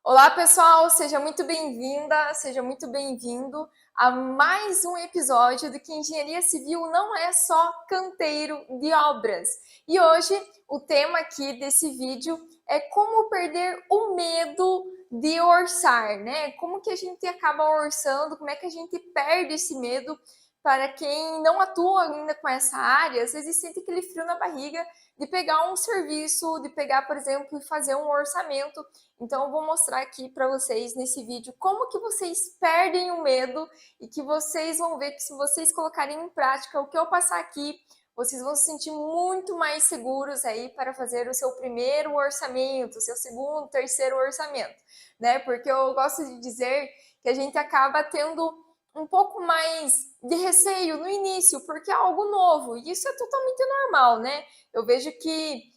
Olá, pessoal, seja muito bem-vinda, seja muito bem-vindo a mais um episódio do que Engenharia Civil não é só canteiro de obras. E hoje o tema aqui desse vídeo é como perder o medo de orçar, né? Como que a gente acaba orçando, como é que a gente perde esse medo. Para quem não atua ainda com essa área, às vezes sente aquele frio na barriga de pegar um serviço, de pegar, por exemplo, e fazer um orçamento. Então eu vou mostrar aqui para vocês nesse vídeo como que vocês perdem o medo e que vocês vão ver que se vocês colocarem em prática o que eu passar aqui, vocês vão se sentir muito mais seguros aí para fazer o seu primeiro orçamento, o seu segundo, terceiro orçamento, né? Porque eu gosto de dizer que a gente acaba tendo um pouco mais de receio no início, porque é algo novo, e isso é totalmente normal, né? Eu vejo que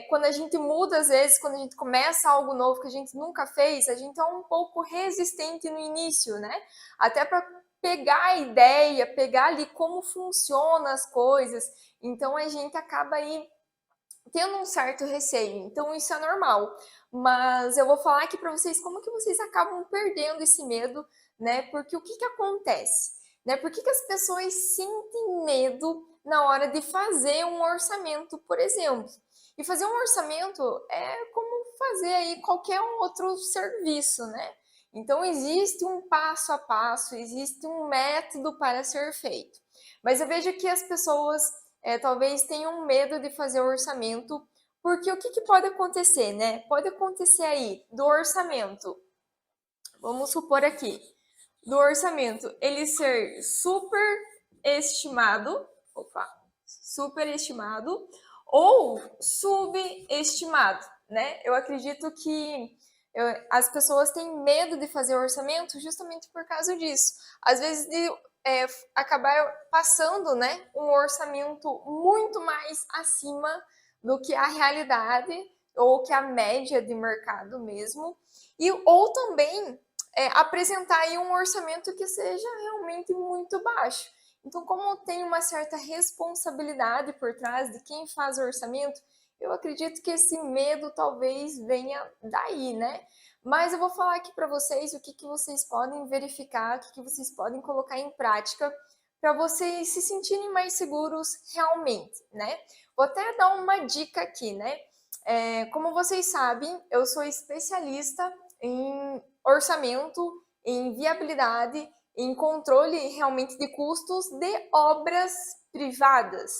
quando a gente muda, às vezes, quando a gente começa algo novo que a gente nunca fez, a gente é um pouco resistente no início, né? Até para pegar a ideia, pegar ali como funcionam as coisas. Então a gente acaba aí tendo um certo receio. Então isso é normal. Mas eu vou falar aqui para vocês como que vocês acabam perdendo esse medo, né? Porque o que que acontece? Né? Por que que as pessoas sentem medo na hora de fazer um orçamento, por exemplo? E fazer um orçamento é como fazer aí qualquer outro serviço, né? Então existe um passo a passo, existe um método para ser feito. Mas eu vejo que as pessoas talvez tenham medo de fazer o orçamento, porque o que, que pode acontecer, né? Pode acontecer aí do orçamento, vamos supor aqui, do orçamento ele ser superestimado, opa, superestimado ou subestimado, né? Eu acredito que as pessoas têm medo de fazer orçamento justamente por causa disso. Às vezes de acabar passando, né, um orçamento muito mais acima do que a realidade ou que a média de mercado mesmo, e ou também apresentar aí um orçamento que seja realmente muito baixo. Então, como tem uma certa responsabilidade por trás de quem faz o orçamento, eu acredito que esse medo talvez venha daí, né? Mas eu vou falar aqui para vocês o que, que vocês podem verificar, o que, que vocês podem colocar em prática para vocês se sentirem mais seguros realmente, né? Vou até dar uma dica aqui, né? Como vocês sabem, eu sou especialista em orçamento, em viabilidade, em controle realmente de custos de obras privadas.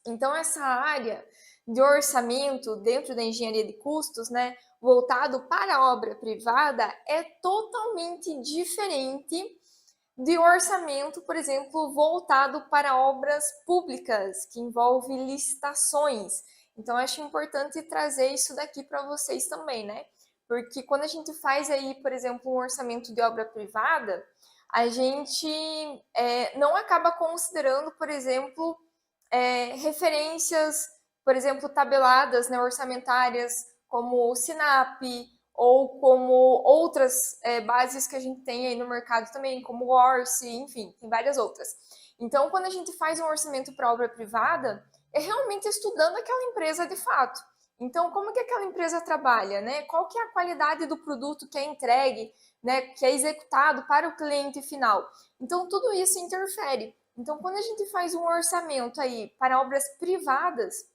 Então, essa área de orçamento dentro da engenharia de custos, né, voltado para a obra privada, é totalmente diferente de orçamento, por exemplo, voltado para obras públicas, que envolve licitações. Então, acho importante trazer isso daqui para vocês também, né? Porque quando a gente faz aí, por exemplo, um orçamento de obra privada, a gente não acaba considerando, por exemplo, referências, por exemplo, tabeladas, né, orçamentárias, como o SINAP, ou como outras bases que a gente tem aí no mercado também, como o Orce, enfim, tem várias outras. Então, quando a gente faz um orçamento para obra privada, é realmente estudando aquela empresa de fato. Então, como que aquela empresa trabalha, né? Qual que é a qualidade do produto que é entregue, né, que é executado para o cliente final? Então, tudo isso interfere. Então, quando a gente faz um orçamento aí para obras privadas,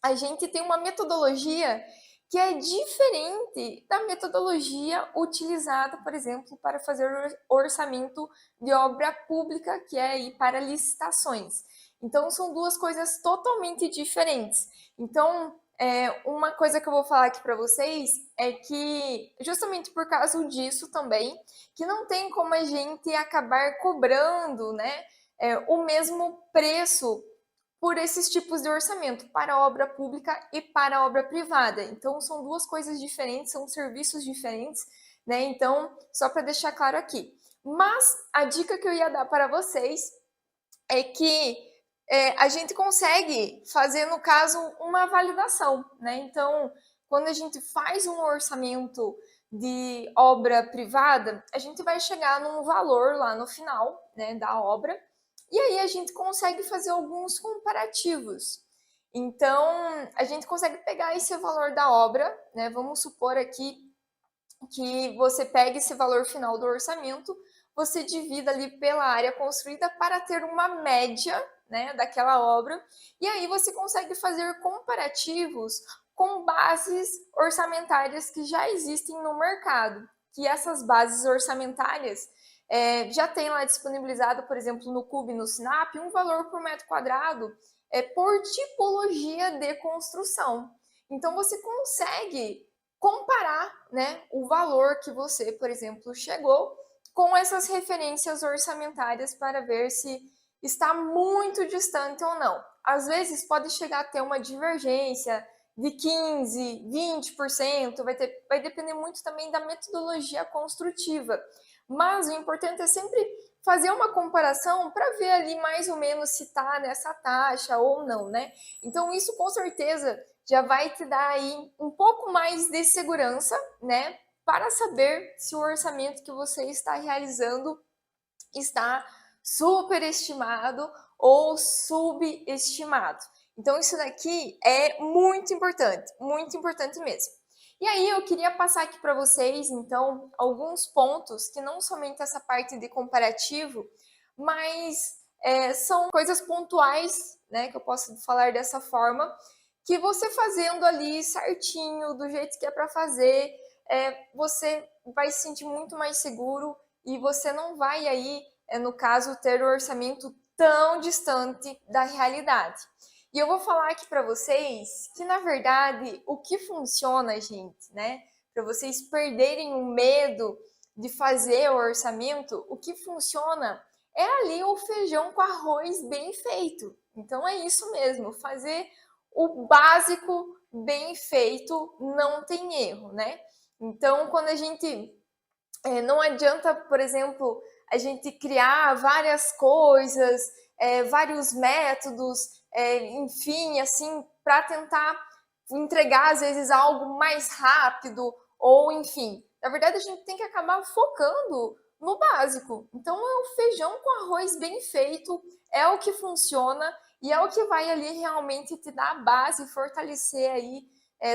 a gente tem uma metodologia que é diferente da metodologia utilizada, por exemplo, para fazer orçamento de obra pública, que é ir para licitações. Então, são duas coisas totalmente diferentes. Então, uma coisa que eu vou falar aqui para vocês é que, justamente por causa disso também, que não tem como a gente acabar cobrando, né, o mesmo preço por esses tipos de orçamento, para a obra pública e para a obra privada. Então, são duas coisas diferentes, são serviços diferentes, né? Então, só para deixar claro aqui. Mas a dica que eu ia dar para vocês é que a gente consegue fazer, no caso, uma validação, né? Então, quando a gente faz um orçamento de obra privada, a gente vai chegar num valor lá no final, né, da obra, e aí a gente consegue fazer alguns comparativos. Então, a gente consegue pegar esse valor da obra, né? Vamos supor aqui que você pegue esse valor final do orçamento, você divida ali pela área construída para ter uma média, né, daquela obra, e aí você consegue fazer comparativos com bases orçamentárias que já existem no mercado, que essas bases orçamentárias já tem lá disponibilizado, por exemplo, no CUB, no SINAP, um valor por metro quadrado por tipologia de construção. Então você consegue comparar, né, o valor que você, por exemplo, chegou com essas referências orçamentárias para ver se está muito distante ou não. Às vezes pode chegar a ter uma divergência de 15, 20%, vai depender muito também da metodologia construtiva. Mas o importante é sempre fazer uma comparação para ver ali mais ou menos se está nessa taxa ou não, né? Então isso com certeza já vai te dar aí um pouco mais de segurança, né? Para saber se o orçamento que você está realizando está superestimado ou subestimado. Então isso daqui é muito importante mesmo. E aí eu queria passar aqui para vocês, então, alguns pontos que não somente essa parte de comparativo, mas são coisas pontuais, né, que eu posso falar dessa forma, que você fazendo ali certinho, do jeito que é para fazer, você vai se sentir muito mais seguro e você não vai aí, no caso, ter o orçamento tão distante da realidade. E eu vou falar aqui para vocês que, na verdade, o que funciona, gente, né? Para vocês perderem o medo de fazer o orçamento, o que funciona é ali o feijão com arroz bem feito. Então é isso mesmo, fazer o básico bem feito não tem erro, né? Então, quando a gente não adianta, por exemplo, a gente criar várias coisas, vários métodos, enfim, assim, para tentar entregar, às vezes, algo mais rápido, ou enfim. Na verdade, a gente tem que acabar focando no básico. Então, é o feijão com arroz bem feito, é o que funciona e é o que vai ali realmente te dar a base, fortalecer aí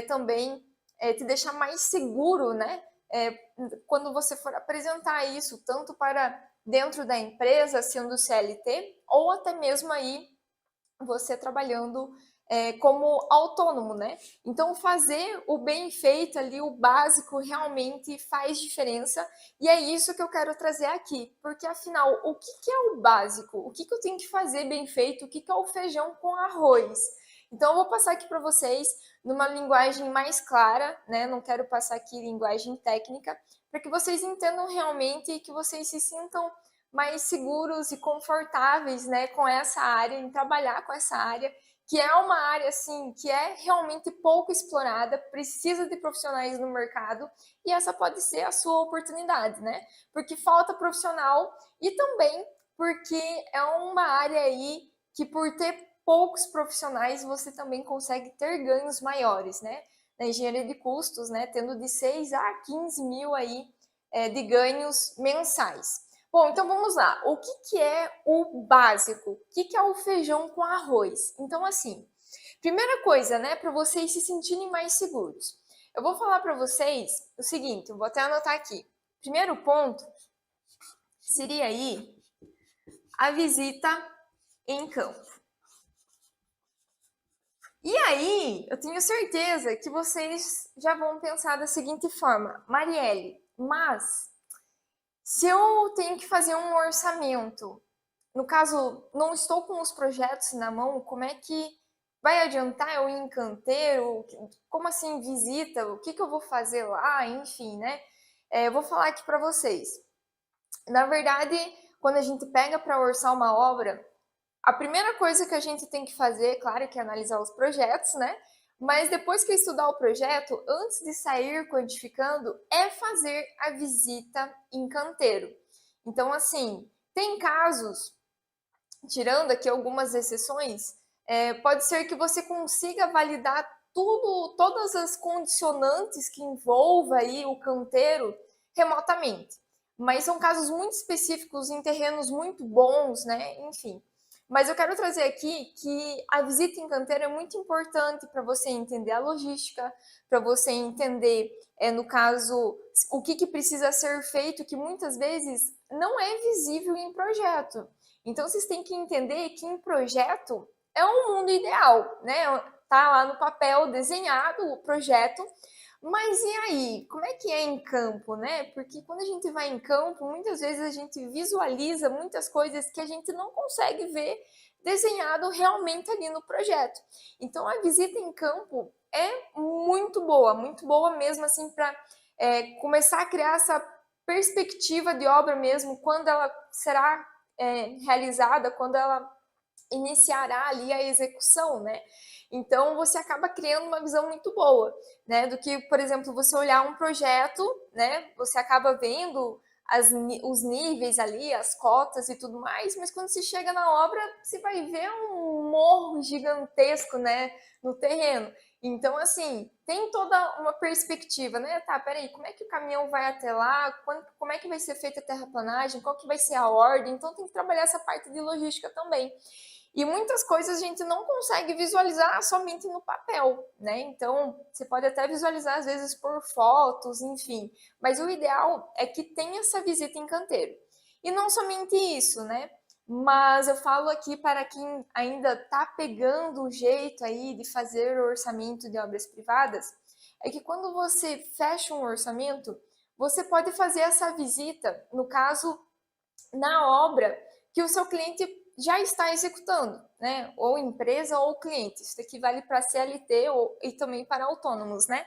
também, te deixar mais seguro, né? Quando você for apresentar isso, tanto para dentro da empresa, sendo CLT, ou até mesmo aí você trabalhando como autônomo, né? Então, fazer o bem feito ali, o básico, realmente faz diferença. E é isso que eu quero trazer aqui. Porque, afinal, o que é o básico? O que eu tenho que fazer bem feito? O que é o feijão com arroz? Então, eu vou passar aqui para vocês numa linguagem mais clara, né? Não quero passar aqui linguagem técnica, para que vocês entendam realmente e que vocês se sintam mais seguros e confortáveis, né, com essa área, em trabalhar com essa área, que é uma área assim que é realmente pouco explorada, precisa de profissionais no mercado e essa pode ser a sua oportunidade, né? Porque falta profissional e também porque é uma área aí que por ter poucos profissionais você também consegue ter ganhos maiores, né? Na engenharia de custos, né, tendo de 6 a 15 mil aí de ganhos mensais. Bom, então vamos lá. O que é o básico? O que é o feijão com arroz? Então, assim, primeira coisa, né, para vocês se sentirem mais seguros. Eu vou falar para vocês o seguinte, eu vou até anotar aqui. Primeiro ponto seria aí a visita em campo. E aí, eu tenho certeza que vocês já vão pensar da seguinte forma: Marielle, mas se eu tenho que fazer um orçamento, no caso, não estou com os projetos na mão, como é que vai adiantar eu ir em canteiro? Como assim visita? O que eu vou fazer lá? Enfim, né? Eu vou falar aqui para vocês. Na verdade, quando a gente pega para orçar uma obra, a primeira coisa que a gente tem que fazer, claro, que é analisar os projetos, né? Mas depois que estudar o projeto, antes de sair quantificando, é fazer a visita em canteiro. Então, assim, tem casos, tirando aqui algumas exceções, pode ser que você consiga validar tudo, todas as condicionantes que envolva aí o canteiro remotamente. Mas são casos muito específicos em terrenos muito bons, né? Enfim. Mas eu quero trazer aqui que a visita em canteiro é muito importante para você entender a logística, para você entender, no caso, o que precisa ser feito, que muitas vezes não é visível em projeto. Então, vocês têm que entender que em projeto é um mundo ideal, né? Tá lá no papel desenhado o projeto, mas e aí? Como é que é em campo, né? Porque quando a gente vai em campo, muitas vezes a gente visualiza muitas coisas que a gente não consegue ver desenhado realmente ali no projeto. Então a visita em campo é muito boa mesmo assim para começar a criar essa perspectiva de obra mesmo, quando ela será realizada, quando ela iniciará ali a execução, né? Então você acaba criando uma visão muito boa, né? Do que, por exemplo, você olhar um projeto, né? Você acaba vendo os níveis ali, as cotas e tudo mais, mas quando se chega na obra, você vai ver um morro gigantesco, né? No terreno. Então, assim, tem toda uma perspectiva, né? Tá, peraí, como é que o caminhão vai até lá? Como é que vai ser feita a terraplanagem? Qual que vai ser a ordem? Então, tem que trabalhar essa parte de logística também. E muitas coisas a gente não consegue visualizar somente no papel, né? Então, você pode até visualizar às vezes por fotos, enfim. Mas o ideal é que tenha essa visita em canteiro. E não somente isso, né? Mas eu falo aqui para quem ainda está pegando o jeito aí de fazer o orçamento de obras privadas, é que quando você fecha um orçamento, você pode fazer essa visita, no caso, na obra que o seu cliente já está executando, né? Ou empresa ou cliente. Isso aqui vale para CLT e também para autônomos, né?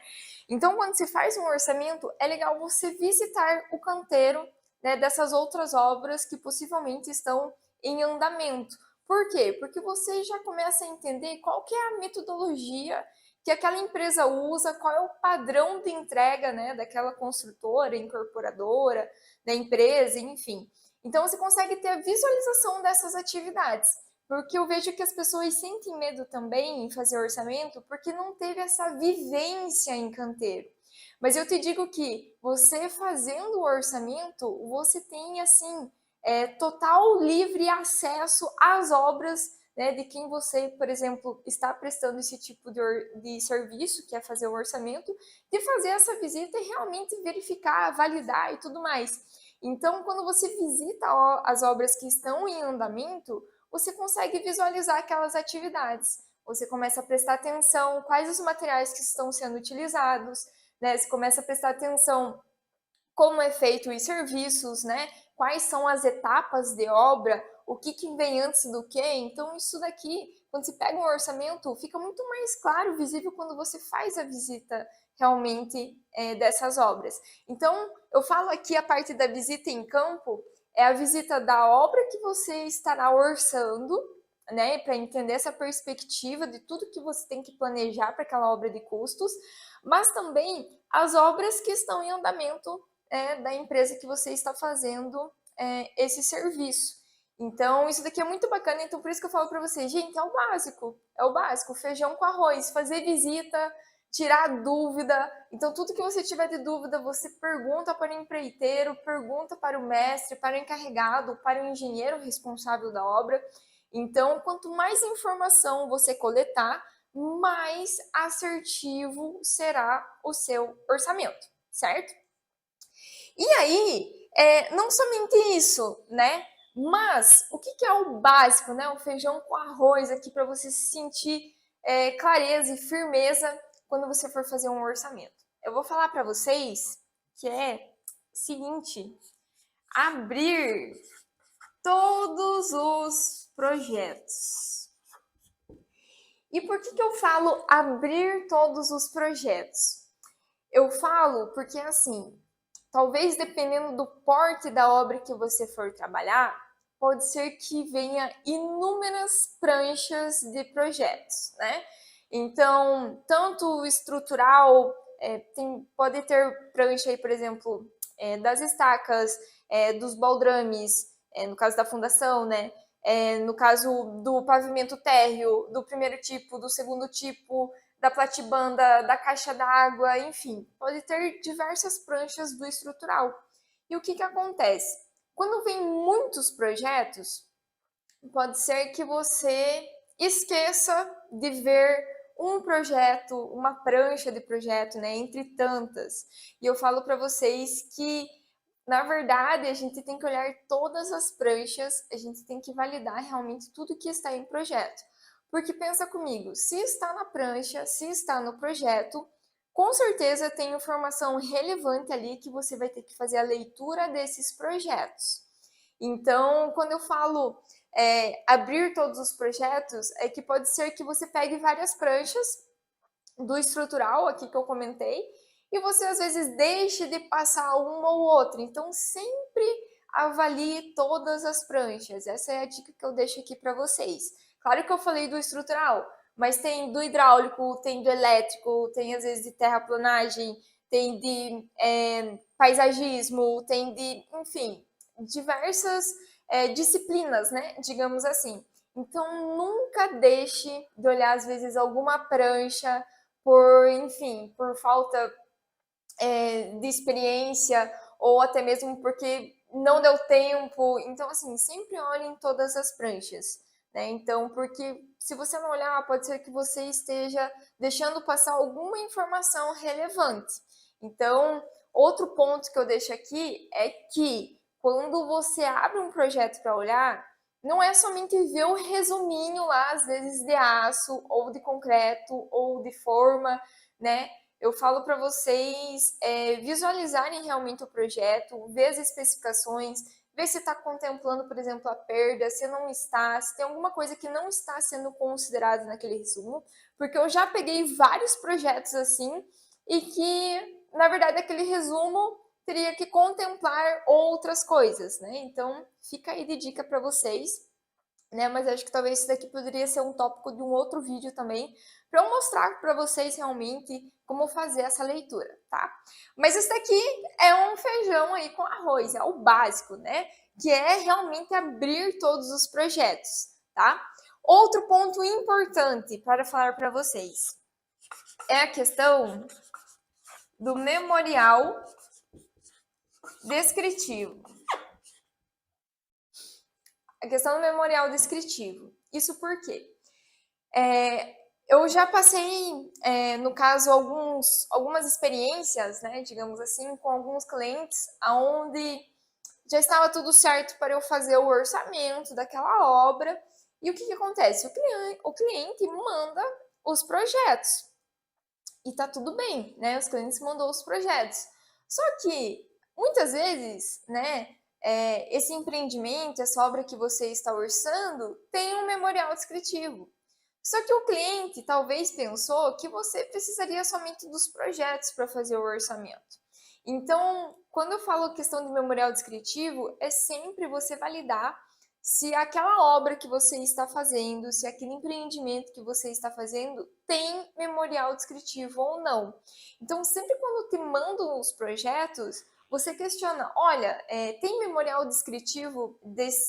Então, quando se faz um orçamento, é legal você visitar o canteiro, né, dessas outras obras que possivelmente estão em andamento. Por quê? Porque você já começa a entender qual que é a metodologia que aquela empresa usa, qual é o padrão de entrega, né, daquela construtora, incorporadora, da empresa, enfim. Então você consegue ter a visualização dessas atividades, porque eu vejo que as pessoas sentem medo também em fazer orçamento porque não teve essa vivência em canteiro. Mas eu te digo que você fazendo o orçamento, você tem assim total livre acesso às obras, né, de quem você, por exemplo, está prestando esse tipo de serviço, que é fazer o orçamento, de fazer essa visita e realmente verificar, validar e tudo mais. Então, quando você visita as obras que estão em andamento, você consegue visualizar aquelas atividades. Você começa a prestar atenção quais os materiais que estão sendo utilizados, né? Você começa a prestar atenção como é feito os serviços, né? Quais são as etapas de obra, o que vem antes do que. Então, isso daqui, quando se pega um orçamento, fica muito mais claro, visível quando você faz a visita realmente dessas obras. Então, eu falo aqui a parte da visita em campo, é a visita da obra que você estará orçando, né, para entender essa perspectiva de tudo que você tem que planejar para aquela obra de custos, mas também as obras que estão em andamento da empresa que você está fazendo esse serviço. Então, isso daqui é muito bacana, então por isso que eu falo para vocês, gente, é o básico, feijão com arroz, fazer visita, tirar dúvida. Então, tudo que você tiver de dúvida, você pergunta para o empreiteiro, pergunta para o mestre, para o encarregado, para o engenheiro responsável da obra. Então, quanto mais informação você coletar, mais assertivo será o seu orçamento, certo? E aí, não somente isso, né? Mas o que é o básico, né? O feijão com arroz aqui para você sentir clareza e firmeza quando você for fazer um orçamento. Eu vou falar para vocês que é o seguinte: abrir todos os projetos. E por que eu falo abrir todos os projetos? Eu falo porque assim, talvez dependendo do porte da obra que você for trabalhar, pode ser que venha inúmeras pranchas de projetos, né? Então, tanto estrutural, pode ter prancha aí, por exemplo, das estacas, dos baldrames, no caso da fundação, né? No caso do pavimento térreo, do primeiro tipo, do segundo tipo, da platibanda, da caixa d'água, enfim, pode ter diversas pranchas do estrutural. E o que acontece? Quando vem muitos projetos, Pode ser que você esqueça de ver um projeto, uma prancha de projeto, né, entre tantas. E eu falo para vocês que, na verdade, a gente tem que olhar todas as pranchas, a gente tem que validar realmente tudo que está em projeto. Porque pensa comigo, se está na prancha, se está no projeto, com certeza tem informação relevante ali que você vai ter que fazer a leitura desses projetos. Então, quando eu falo abrir todos os projetos, é que pode ser que você pegue várias pranchas do estrutural aqui que eu comentei e você às vezes deixe de passar uma ou outra. Então, sempre avalie todas as pranchas. Essa é a dica que eu deixo aqui para vocês. Claro que eu falei do estrutural, mas tem do hidráulico, tem do elétrico, tem às vezes de terraplanagem, tem de paisagismo, tem de, enfim, diversas disciplinas, né? Digamos assim. Então, nunca deixe de olhar, às vezes, alguma prancha enfim, por falta de experiência ou até mesmo porque não deu tempo. Então, assim, sempre olhem todas as pranchas, né? Então, porque se você não olhar, pode ser que você esteja deixando passar alguma informação relevante. Então, outro ponto que eu deixo aqui é que quando você abre um projeto para olhar, não é somente ver o resuminho lá, às vezes de aço, ou de concreto, ou de forma, né? Eu falo para vocês visualizarem realmente o projeto, ver as especificações, ver se está contemplando, por exemplo, a perda, se não está, se tem alguma coisa que não está sendo considerada naquele resumo, porque eu já peguei vários projetos assim e que, na verdade, aquele resumo teria que contemplar outras coisas, né? Então, fica aí de dica para vocês, né? Mas acho que talvez isso daqui poderia ser um tópico de um outro vídeo também, para eu mostrar para vocês realmente como fazer essa leitura, tá? Mas isso daqui é um feijão aí com arroz, é o básico, né? Que é realmente abrir todos os projetos, tá? Outro ponto importante para falar para vocês é a questão do memorial descritivo. A questão do memorial descritivo. Isso por quê? Eu já passei, no caso, algumas experiências, né, digamos assim, com alguns clientes, onde já estava tudo certo para eu fazer o orçamento daquela obra. E o que acontece? O cliente manda os projetos. E tá tudo bem, né? Os clientes mandou os projetos. Só que, muitas vezes, né, esse empreendimento, essa obra que você está orçando, tem um memorial descritivo. Só que o cliente talvez pensou que você precisaria somente dos projetos para fazer o orçamento. Então, quando eu falo questão de memorial descritivo, é sempre você validar se aquela obra que você está fazendo, se aquele empreendimento que você está fazendo tem memorial descritivo ou não. Então, sempre quando te mandam os projetos, você questiona, olha, tem memorial descritivo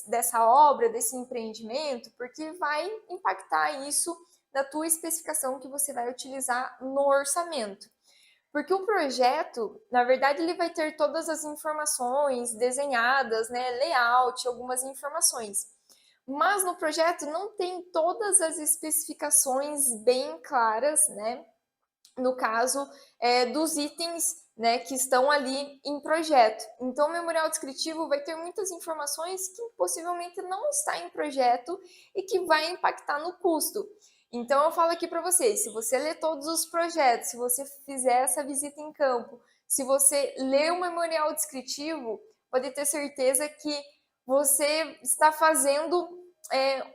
dessa obra, desse empreendimento? Porque vai impactar isso na tua especificação que você vai utilizar no orçamento. Porque o projeto, na verdade, ele vai ter todas as informações desenhadas, né, layout, algumas informações. Mas no projeto não tem todas as especificações bem claras, né? No caso dos itens, né, que estão ali em projeto. Então, o memorial descritivo vai ter muitas informações que possivelmente não está em projeto e que vai impactar no custo. Então, eu falo aqui para vocês, se você ler todos os projetos, se você fizer essa visita em campo, se você ler o memorial descritivo, pode ter certeza que você está fazendo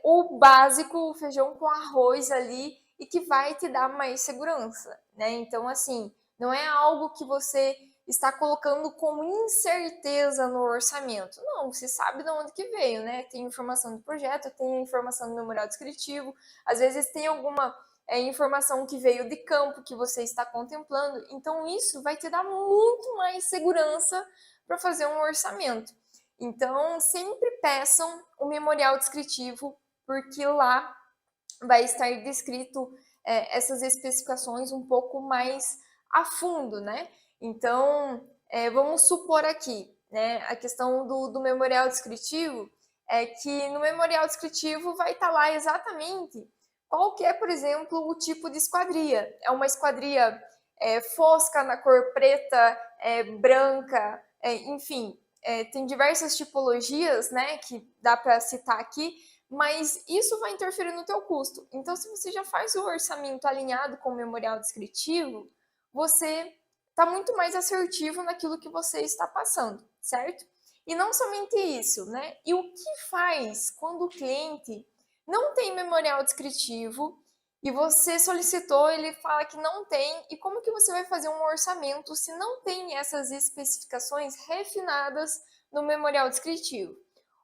o básico, o feijão com arroz ali, e que vai te dar mais segurança, né? Então, assim, não é algo que você está colocando com incerteza no orçamento. Não, você sabe de onde que veio, né? Tem informação do projeto, tem informação do memorial descritivo, às vezes tem alguma informação que veio de campo que você está contemplando. Então, isso vai te dar muito mais segurança para fazer um orçamento. Então, sempre peçam o memorial descritivo, porque lá vai estar descrito essas especificações um pouco mais a fundo, né? Então, vamos supor aqui, né, a questão do memorial descritivo, é que no memorial descritivo vai estar lá exatamente qual que é, por exemplo, o tipo de esquadria. É uma esquadria fosca na cor preta, branca, enfim, tem diversas tipologias, né, que dá para citar aqui, mas isso vai interferir no teu custo. Então, se você já faz o orçamento alinhado com o memorial descritivo, você está muito mais assertivo naquilo que você está passando, certo? E não somente isso, né? E o que faz quando o cliente não tem memorial descritivo e você solicitou, ele fala que não tem, e como que você vai fazer um orçamento se não tem essas especificações refinadas no memorial descritivo?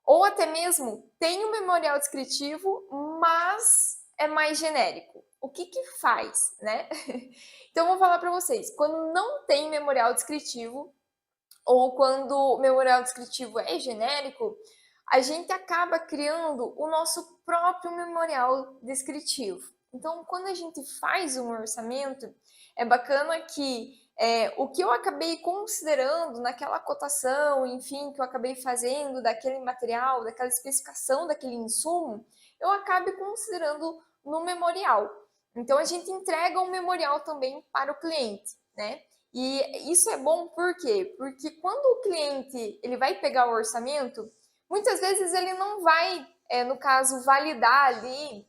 Ou até mesmo tem o memorial descritivo, mas é mais genérico. O que que faz, né? Então, eu vou falar para vocês. Quando não tem memorial descritivo, ou quando o memorial descritivo é genérico, a gente acaba criando o nosso próprio memorial descritivo. Então, quando a gente faz um orçamento, é bacana que o que eu acabei considerando naquela cotação, enfim, que eu acabei fazendo daquele material, daquela especificação daquele insumo, eu acabe considerando no memorial. Então, a gente entrega um memorial também para o cliente, né? E isso é bom por quê? Porque quando o cliente ele vai pegar o orçamento, muitas vezes ele não vai, no caso, validar ali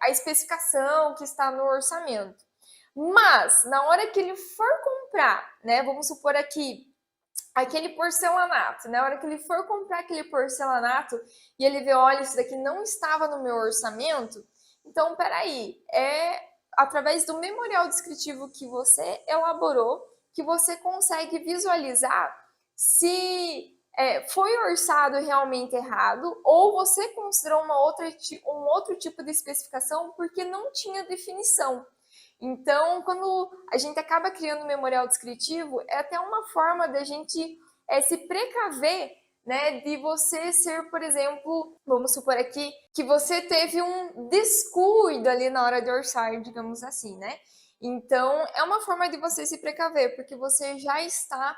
a especificação que está no orçamento. Mas, na hora que ele for comprar, né, vamos supor aqui, aquele porcelanato, na hora que ele for comprar aquele porcelanato e ele vê, olha, isso daqui não estava no meu orçamento, então, peraí, através do memorial descritivo que você elaborou, que você consegue visualizar se foi orçado realmente errado ou você considerou um outro tipo de especificação porque não tinha definição. Então, quando a gente acaba criando um memorial descritivo, é até uma forma da gente se precaver, né, de você ser, por exemplo, vamos supor aqui, que você teve um descuido ali na hora de orçar, digamos assim, né? Então, é uma forma de você se precaver, porque você já está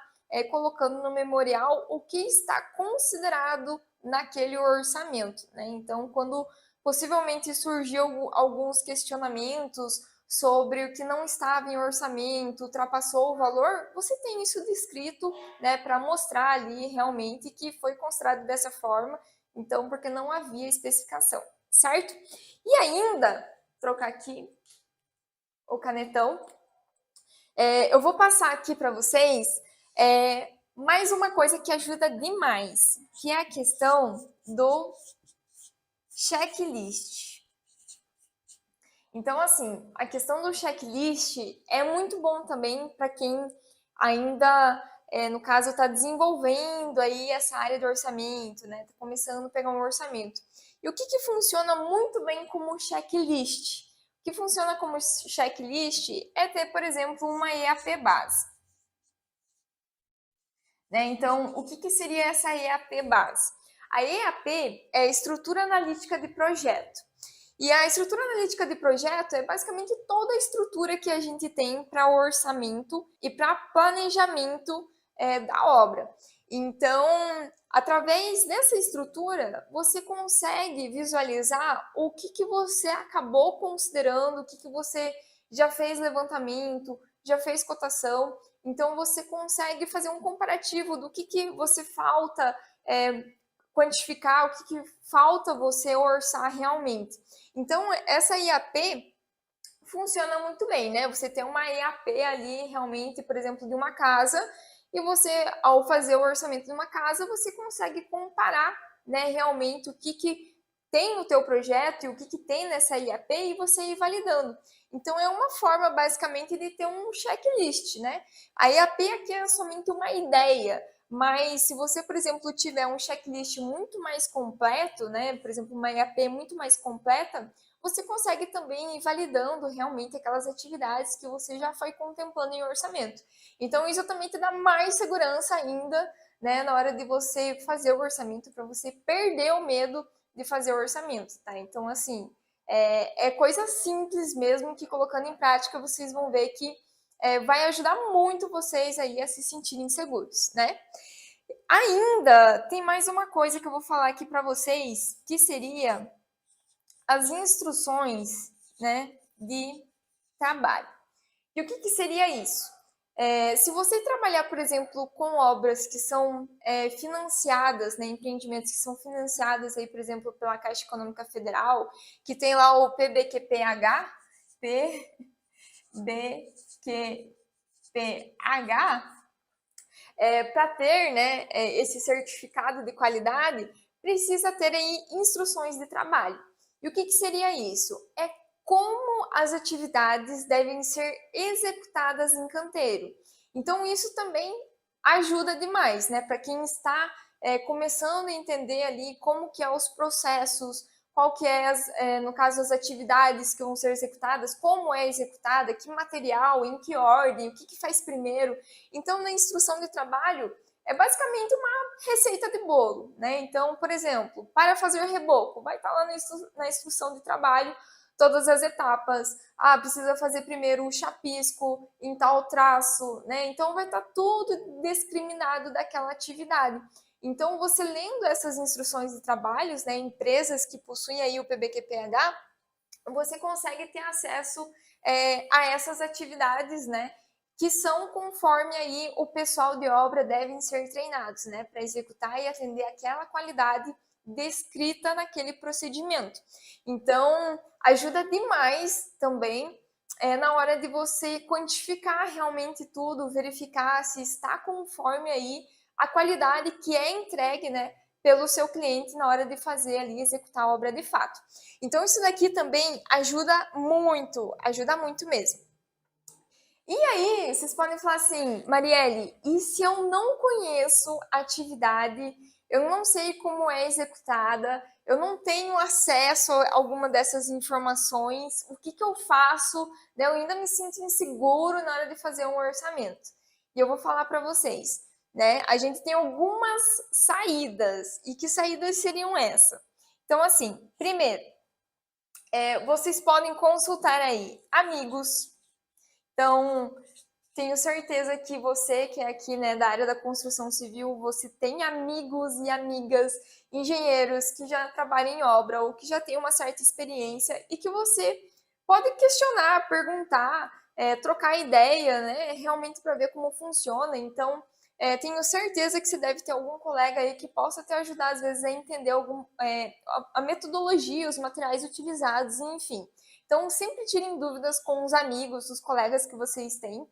colocando no memorial o que está considerado naquele orçamento, né? Então, quando possivelmente surgiu alguns questionamentos sobre o que não estava em orçamento, ultrapassou o valor, você tem isso descrito, né, para mostrar ali realmente que foi considerado dessa forma, então porque não havia especificação, certo? E ainda, trocar aqui o canetão, eu vou passar aqui para vocês mais uma coisa que ajuda demais, que é a questão do checklist. Então, assim, a questão do checklist é muito bom também para quem ainda, no caso, está desenvolvendo aí essa área do orçamento, né? Está começando a pegar um orçamento. E o que, que funciona muito bem como checklist? O que funciona como checklist é ter, por exemplo, uma EAP base. Né? Então, o que, que seria essa EAP base? A EAP é a Estrutura Analítica de Projeto. E a estrutura analítica de projeto é basicamente toda a estrutura que a gente tem para o orçamento e para planejamento da obra. Então, através dessa estrutura, você consegue visualizar o que, que você acabou considerando, o que, que você já fez levantamento, já fez cotação. Então, você consegue fazer um comparativo do que você falta quantificar, o que falta você orçar realmente. Então, essa IAP funciona muito bem, né? Você tem uma IAP ali, realmente, por exemplo, de uma casa, e você, ao fazer o orçamento de uma casa, você consegue comparar, né, realmente o que tem no teu projeto e o que tem nessa IAP e você ir validando. Então, é uma forma, basicamente, de ter um checklist, né? A IAP aqui é somente uma ideia, mas se você, por exemplo, tiver um checklist muito mais completo, né? Por exemplo, uma IAP muito mais completa, você consegue também ir validando realmente aquelas atividades que você já foi contemplando em orçamento. Então, isso também te dá mais segurança ainda, né, na hora de você fazer o orçamento, para você perder o medo de fazer o orçamento, tá? Então, assim, é coisa simples mesmo que colocando em prática vocês vão ver que vai ajudar muito vocês aí a se sentirem seguros, né? Ainda tem mais uma coisa que eu vou falar aqui para vocês, que seria as instruções, né, de trabalho. E o que, que seria isso? Se você trabalhar, por exemplo, com obras que são financiadas, né, empreendimentos que são financiados, aí, por exemplo, pela Caixa Econômica Federal, que tem lá o PBQPH, PBQPH, para ter, né, esse certificado de qualidade, precisa ter aí instruções de trabalho. E o que, que seria isso? É como as atividades devem ser executadas em canteiro. Então, isso também ajuda demais, né, para quem está começando a entender ali como que é os processos, qual que é, no caso, as atividades que vão ser executadas, como é executada, que material, em que ordem, o que, que faz primeiro. Então, na instrução de trabalho, é basicamente uma receita de bolo, né? Então, por exemplo, para fazer reboco, vai estar lá na instrução de trabalho todas as etapas. Ah, precisa fazer primeiro o chapisco em tal traço, né? Então, vai estar tudo discriminado daquela atividade. Então, você lendo essas instruções de trabalhos, né, empresas que possuem aí o PBQPH, você consegue ter acesso a essas atividades, né, que são conforme aí o pessoal de obra devem ser treinados, né, para executar e atender aquela qualidade descrita naquele procedimento. Então, ajuda demais também na hora de você quantificar realmente tudo, verificar se está conforme aí a qualidade que é entregue, né, pelo seu cliente na hora de fazer ali, executar a obra de fato. Então, isso daqui também ajuda muito mesmo. E aí, vocês podem falar assim, Marielle, e se eu não conheço a atividade, eu não sei como é executada, eu não tenho acesso a alguma dessas informações, o que, que eu faço? Né? Eu ainda me sinto inseguro na hora de fazer um orçamento. E eu vou falar para vocês, né? A gente tem algumas saídas. E que saídas seriam essas? Então, assim, primeiro, vocês podem consultar aí amigos. Então, tenho certeza que você, que é aqui, né, da área da construção civil, você tem amigos e amigas engenheiros que já trabalham em obra ou que já têm uma certa experiência e que você pode questionar, perguntar, trocar ideia, né, realmente para ver como funciona. Então, tenho certeza que você deve ter algum colega aí que possa te ajudar, às vezes, a entender a metodologia, os materiais utilizados, enfim. Então, sempre tirem dúvidas com os amigos, os colegas que vocês têm.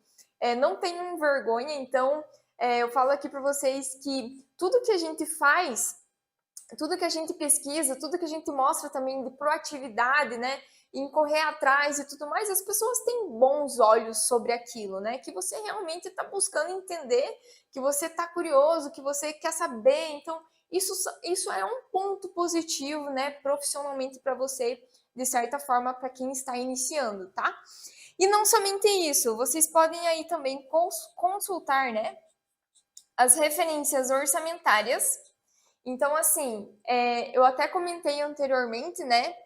Não tenham vergonha, então eu falo aqui para vocês que tudo que a gente faz, tudo que a gente pesquisa, tudo que a gente mostra também de proatividade, né, em correr atrás e tudo mais, as pessoas têm bons olhos sobre aquilo, né, que você realmente está buscando entender, que você está curioso, que você quer saber, então isso é um ponto positivo, né, profissionalmente para você, de certa forma, para quem está iniciando, tá? E não somente isso, vocês podem aí também consultar, né, as referências orçamentárias. Então, assim, eu até comentei anteriormente, né,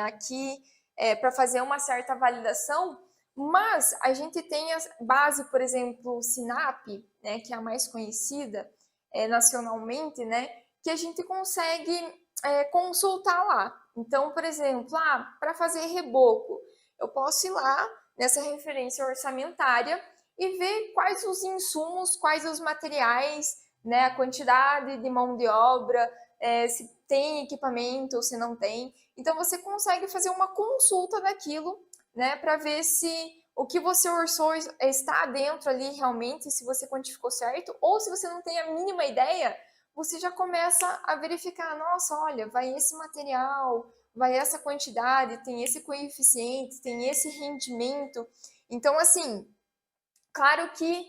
aqui para fazer uma certa validação, mas a gente tem a base, por exemplo, Sinap, né, que é a mais conhecida nacionalmente, né, que a gente consegue consultar lá. Então, por exemplo, para fazer reboco, eu posso ir lá nessa referência orçamentária e ver quais os insumos, quais os materiais, né, a quantidade de mão de obra, se tem equipamento ou se não tem. Então você consegue fazer uma consulta daquilo, né, para ver se o que você orçou está dentro ali realmente, se você quantificou certo, ou se você não tem a mínima ideia, você já começa a verificar, nossa, olha, vai esse material, vai essa quantidade, tem esse coeficiente, tem esse rendimento. Então, assim, claro que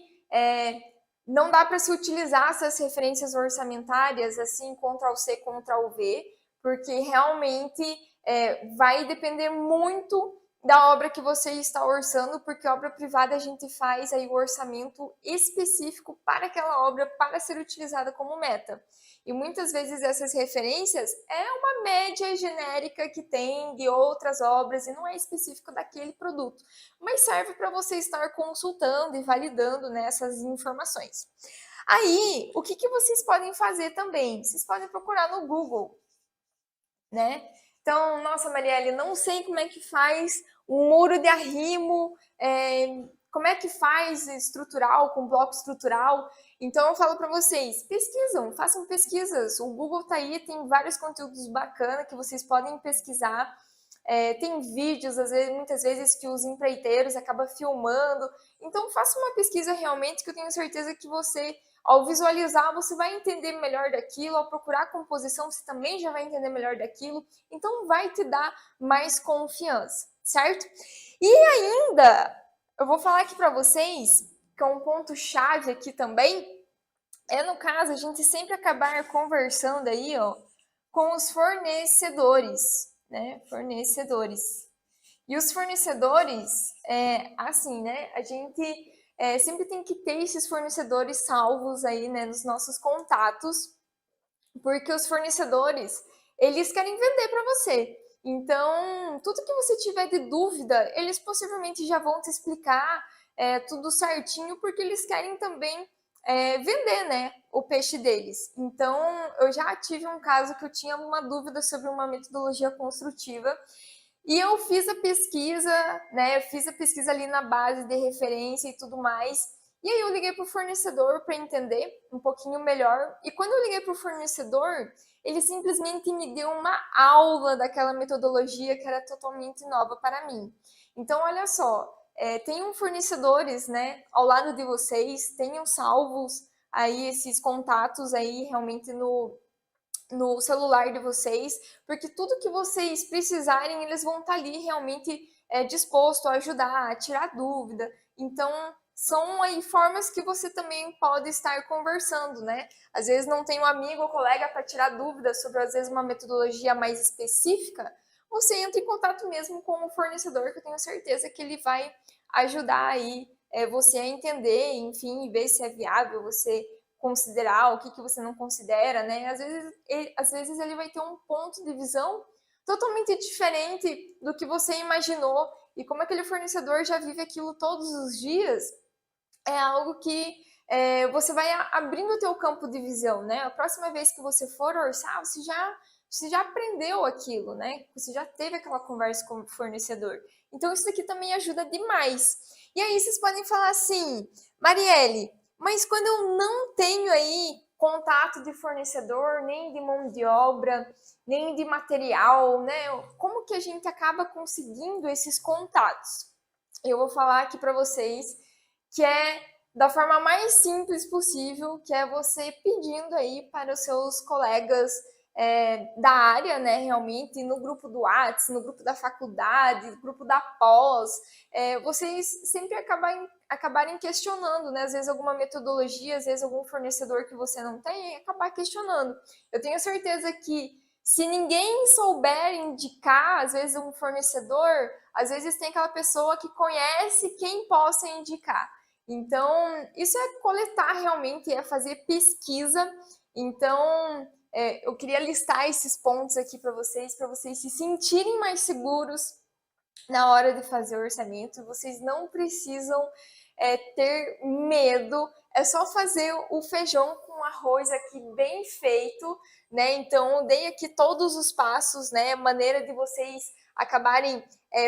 não dá para se utilizar essas referências orçamentárias assim, Ctrl+C, Ctrl+V, porque realmente vai depender muito da obra que você está orçando, porque obra privada a gente faz aí o orçamento específico para aquela obra para ser utilizada como meta. E muitas vezes essas referências é uma média genérica que tem de outras obras e não é específico daquele produto, mas serve para você estar consultando e validando, né, essas informações. Aí, o que vocês podem fazer também? Vocês podem procurar no Google, né? Então, nossa, Marielle, não sei como é que faz um muro de arrimo, como é que faz estrutural, com bloco estrutural. Então, eu falo para vocês, pesquisam, façam pesquisas. O Google tá aí, tem vários conteúdos bacanas que vocês podem pesquisar. Tem vídeos, às vezes, muitas vezes, que os empreiteiros acabam filmando. Então, faça uma pesquisa realmente, que eu tenho certeza que você, ao visualizar, você vai entender melhor daquilo. Ao procurar a composição, você também já vai entender melhor daquilo. Então, vai te dar mais confiança, certo? E ainda, eu vou falar aqui para vocês, que é um ponto-chave aqui também, no caso, a gente sempre acabar conversando aí, ó, com os fornecedores, né? Fornecedores. E os fornecedores, assim, né? A gente sempre tem que ter esses fornecedores salvos aí, né, nos nossos contatos, porque os fornecedores, eles querem vender para você. Então, tudo que você tiver de dúvida, eles possivelmente já vão te explicar tudo certinho, porque eles querem também vender, né, o peixe deles. Então, eu já tive um caso que eu tinha uma dúvida sobre uma metodologia construtiva e eu fiz a pesquisa, né? Eu fiz a pesquisa ali na base de referência e tudo mais. E aí eu liguei para o fornecedor para entender um pouquinho melhor. E quando eu liguei para o fornecedor, ele simplesmente me deu uma aula daquela metodologia que era totalmente nova para mim. Então, olha só, tenham fornecedores, né, ao lado de vocês, tenham salvos aí esses contatos aí realmente no celular de vocês, porque tudo que vocês precisarem, eles vão estar ali realmente disposto a ajudar, a tirar dúvida. Então, são aí formas que você também pode estar conversando, né? Às vezes não tem um amigo ou colega para tirar dúvidas sobre, às vezes, uma metodologia mais específica, você entra em contato mesmo com o fornecedor, que eu tenho certeza que ele vai ajudar aí você a entender, enfim, ver se é viável você considerar, o que você não considera, né? Às vezes ele vai ter um ponto de visão totalmente diferente do que você imaginou, e como aquele fornecedor já vive aquilo todos os dias, é algo que você vai abrindo o teu campo de visão, né? A próxima vez que você for orçar, você já aprendeu aquilo, né? Você já teve aquela conversa com o fornecedor. Então, isso aqui também ajuda demais. E aí, vocês podem falar assim, Marielle, mas quando eu não tenho aí contato de fornecedor, nem de mão de obra, nem de material, né? Como que a gente acaba conseguindo esses contatos? Eu vou falar aqui para vocês que é da forma mais simples possível, que é você pedindo aí para os seus colegas da área, né, realmente, no grupo do Whats, no grupo da faculdade, no grupo da pós, vocês sempre acabarem questionando, né, às vezes alguma metodologia, às vezes algum fornecedor que você não tem, e acabar questionando. Eu tenho certeza que se ninguém souber indicar, às vezes um fornecedor, às vezes tem aquela pessoa que conhece quem possa indicar. Então, isso é coletar realmente, é fazer pesquisa. Então, eu queria listar esses pontos aqui para vocês se sentirem mais seguros na hora de fazer o orçamento. Vocês não precisam ter medo, é só fazer o feijão com arroz aqui bem feito, né? Então, eu dei aqui todos os passos, né? Maneira de vocês acabarem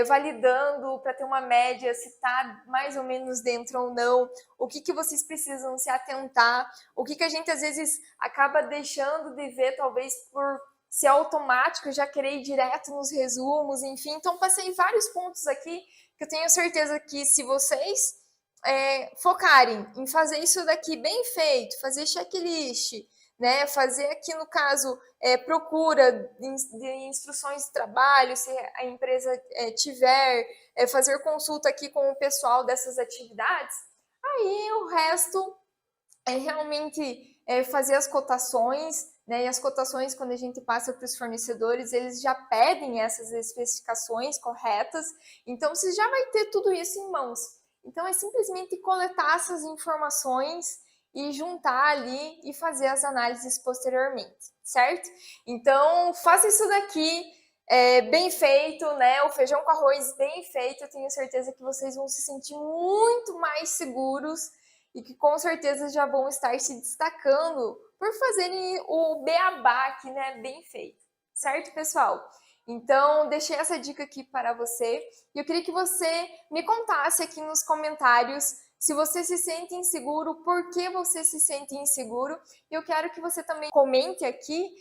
validando para ter uma média, se está mais ou menos dentro ou não, o que vocês precisam se atentar, o que a gente às vezes acaba deixando de ver, talvez por ser automático, já querer ir direto nos resumos, enfim. Então, passei vários pontos aqui que eu tenho certeza que se vocês focarem em fazer isso daqui bem feito, fazer checklist, né, fazer aqui no caso procura de instruções de trabalho, se a empresa tiver, fazer consulta aqui com o pessoal dessas atividades, aí o resto é realmente fazer as cotações, né? E as cotações, quando a gente passa para os fornecedores, eles já pedem essas especificações corretas, então você já vai ter tudo isso em mãos. Então é simplesmente coletar essas informações e juntar ali e fazer as análises posteriormente, certo? Então faça isso daqui bem feito, né? O feijão com arroz bem feito, eu tenho certeza que vocês vão se sentir muito mais seguros e que com certeza já vão estar se destacando por fazerem o beabá aqui, né, bem feito. Certo, pessoal? Então, deixei essa dica aqui para você e eu queria que você me contasse aqui nos comentários se você se sente inseguro, por que você se sente inseguro. E eu quero que você também comente aqui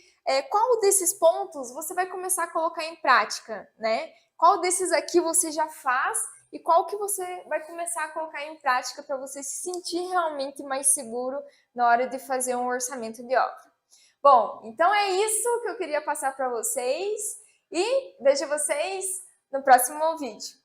qual desses pontos você vai começar a colocar em prática, né? Qual desses aqui você já faz e qual que você vai começar a colocar em prática para você se sentir realmente mais seguro na hora de fazer um orçamento de obra. Bom, então é isso que eu queria passar para vocês e vejo vocês no próximo vídeo.